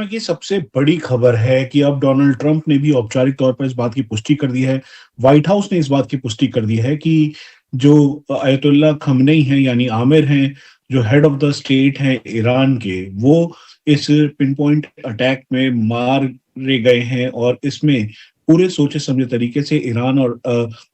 समय की सबसे बड़ी खबर है कि अब डोनाल्ड ट्रंप ने भी औपचारिक तौर पर इस बात की पुष्टि कर दी है। व्हाइट हाउस ने इस बात की पुष्टि कर दी है कि जो अयतुल्ला खamenei हैं यानी आमिर हैं, जो हेड ऑफ द स्टेट हैं ईरान के, वो इस पिन पॉइंट अटैक में मारे गए हैं और इसमें पूरे सोचे-समझे तरीके से ईरान और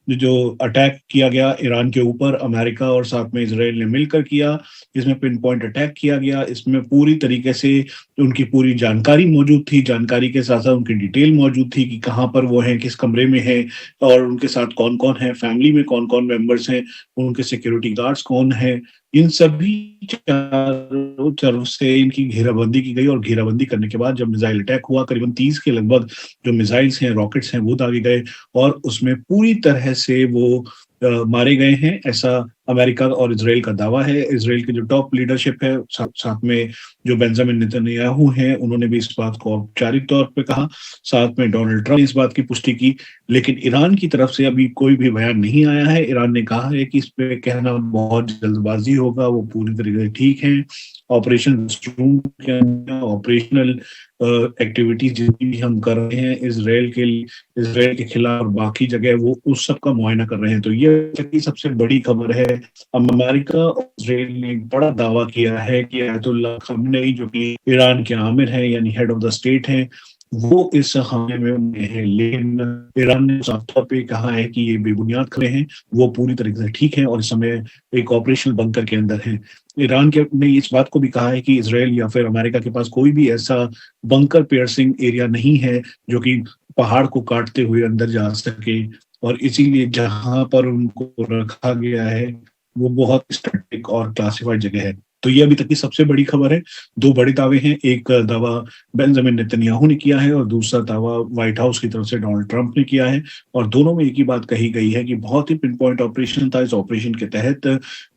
जो अटैक किया गया ईरान के ऊपर अमेरिका और साथ में इज़राइल ने मिलकर किया। इसमें पिन पॉइंट अटैक किया गया, इसमें पूरी तरीके से उनकी पूरी जानकारी मौजूद थी, जानकारी के साथ-साथ उनकी डिटेल मौजूद थी कि कहाँ पर वो हैं, किस कमरे में हैं और उनके साथ कौन-कौन है, फैमिली में कौन-कौन मेंबर्स हैं, उनके सिक्योरिटी गार्ड्स कौन हैं। इन सभी चारों तरफ से इनकी घेराबंदी की गई और घेराबंदी करने के बाद जब मिसाइल अटैक हुआ, करीबन 30 के लगभग जो मिसाइल्स हैं, रॉकेट्स हैं, वो दागे गए और उसमें पूरी तरह से वो मारे गए हैं, ऐसा अमेरिका और इज़राइल का दावा है। इज़राइल की जो टॉप लीडरशिप है, साथ में जो बेंजामिन नेतन्याहू हैं, उन्होंने भी इस बात को औपचारिक तौर पे कहा। साथ में डोनाल्ड ट्रंप ने इस बात की पुष्टि की, लेकिन ईरान की तरफ से अभी कोई भी बयान नहीं आया है। ईरान ने कहा है कि इस पे कहना बहुत जल्दबाज़ी होगा, वो पूरी तरीके से ठीक हैं। ऑपरेशन रूम के अंदर ऑपरेशनल एक्टिविटीज़ जितनी भी हम कर रहे हैं इज़राइल के खिलाफ और बाकी जगह वो उस सब का मुआयना कर रहे हैं। तो ये अब तक की सबसे बड़ी खबर है। अमेरिका और इज़राइल ने एक बड़ा दावा किया है कि अयतुल्ला खamenei जो कि ईरान के आमिर हैं यानी हेड ऑफ द स्टेट हैं, वो इस हमले में हैं। लेकिन ईरान ने साफ तौर पे कहा है कि ये बेबुनियाद खबरें हैं, वो पूरी तरीके से ठीक हैं और इस समय एक ऑपरेशनल बंकर के अंदर हैं। ईरान के ने इस बात को भी कहा है कि इज़राइल या फिर अमेरिका के पास कोई भी ऐसा बंकर पियर्सिंग एरिया नहीं है, जो कि पहाड़ को काटते हुए अंदर जा सके और इसीलिए जहाँ पर उनको रखा गया है, वो बहुत स्ट्रैटेजिक और क्लासिफाइड जगह है। तो ये अभी तक की सबसे बड़ी खबर है। 2 बड़े दावे हैं, एक दावा बेंजामिन नेतन्याहू ने किया है और दूसरा दावा व्हाइट हाउस की तरफ से डोनाल्ड ट्रंप ने किया है और दोनों में एक ही बात कही गई है कि बहुत ही पिन पॉइंट ऑपरेशन था। इस ऑपरेशन के तहत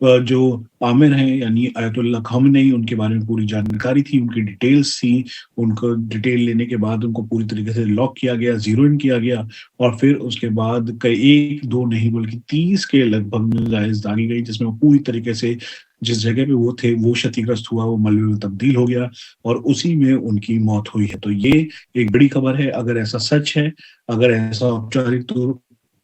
जो आमिर हैं यानी अयतुल्ला खamenei उनके बारे में पूरी जानकारी थी, उनकी डिटेल्स थी, उनको डिटेल लेने के बाद उनको पूरी तरीके से लॉक किया गया, ज़ीरो इन किया गया और फिर उसके बाद कई 1, 2 नहीं बल्कि 30 के लगभग मिसाइल्स दागी गई, जिसमें वो पूरी तरीके से जिस जगह पे वो थे, वो क्षतिग्रस्त हुआ, वो मलबे में तब्दील हो गया और उसी में उनकी मौत हुई है। तो ये एक बड़ी खबर है, अगर ऐसा सच है, अगर ऐसा औपचारिक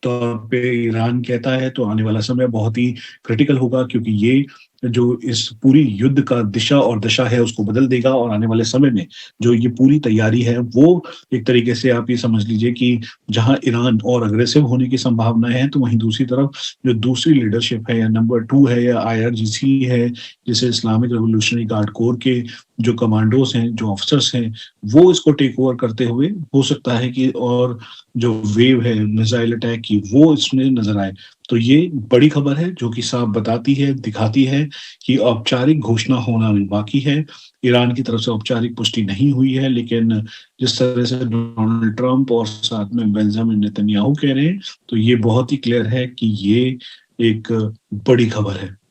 तौर पे ईरान कहता है, तो आने वाला समय बहुत ही क्रिटिकल होगा क्योंकि ये जो इस पूरी युद्ध का दिशा और दशा है, उसको बदल देगा और आने वाले समय में जो ये पूरी तैयारी है, वो एक तरीके से आप ये समझ लीजिए कि जहाँ ईरान और अग्रेसिव होने की संभावनाएँ हैं, तो वहीं दूसरी तरफ जो दूसरी लीडरशिप है या नंबर 2 है या आईआरजीसी है, जिसे इस्लामिक रिवॉल्यूशनरी गार्ड कोर के जो कमांडोज़ हैं, जो ऑफिसर्स हैं, वो इसको टेक ओवर करते हुए हो सकता है कि और जो वेव है मिसाइल अटैक की, वो इसमें नज़र आए। तो ये बड़ी खबर है जो कि साफ बताती है, दिखाती है कि औपचारिक घोषणा होना अभी बाकी है। ईरान की तरफ से औपचारिक पुष्टि नहीं हुई है, लेकिन जिस तरह से डोनाल्ड ट्रंप और साथ में बेंजामिन नेतन्याहू कह रहे हैं, तो ये बहुत ही क्लियर है कि ये एक बड़ी खबर है।